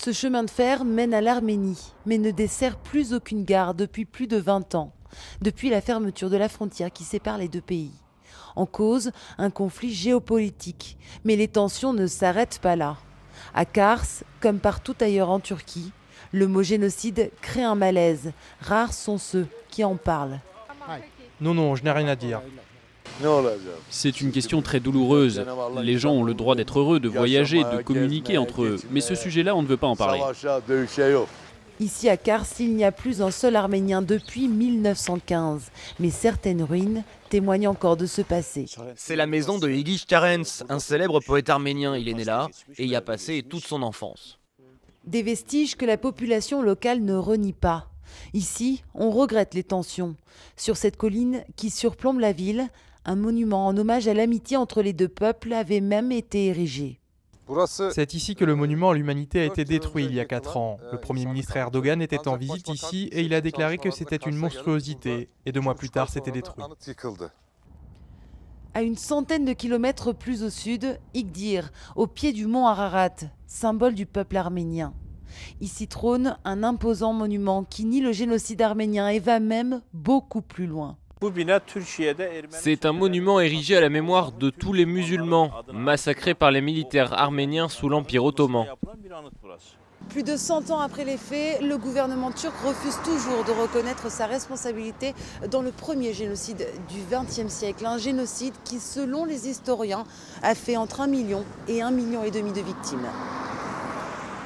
Ce chemin de fer mène à l'Arménie, mais ne dessert plus aucune gare depuis plus de 20 ans, depuis la fermeture de la frontière qui sépare les deux pays. En cause, un conflit géopolitique, mais les tensions ne s'arrêtent pas là. À Kars, comme partout ailleurs en Turquie, le mot génocide crée un malaise. Rares sont ceux qui en parlent. Non, je n'ai rien à dire. C'est une question très douloureuse. Les gens ont le droit d'être heureux, de voyager, de communiquer entre eux. Mais ce sujet-là, on ne veut pas en parler. Ici à Kars, il n'y a plus un seul Arménien depuis 1915. Mais certaines ruines témoignent encore de ce passé. C'est la maison de Igish Terence, un célèbre poète arménien. Il est né là et y a passé toute son enfance. Des vestiges que la population locale ne renie pas. Ici, on regrette les tensions. Sur cette colline qui surplombe la ville, un monument en hommage à l'amitié entre les deux peuples avait même été érigé. C'est ici que le monument à l'humanité a été détruit il y a 4 ans. Le Premier ministre Erdogan était en visite ici et il a déclaré que c'était une monstruosité. Et 2 mois plus tard, c'était détruit. À une centaine de kilomètres plus au sud, Igdir, au pied du mont Ararat, symbole du peuple arménien. Ici trône un imposant monument qui nie le génocide arménien et va même beaucoup plus loin. C'est un monument érigé à la mémoire de tous les musulmans massacrés par les militaires arméniens sous l'Empire ottoman. Plus de 100 ans après les faits, le gouvernement turc refuse toujours de reconnaître sa responsabilité dans le premier génocide du XXe siècle. Un génocide qui, selon les historiens, a fait entre 1 million et 1,5 million de victimes.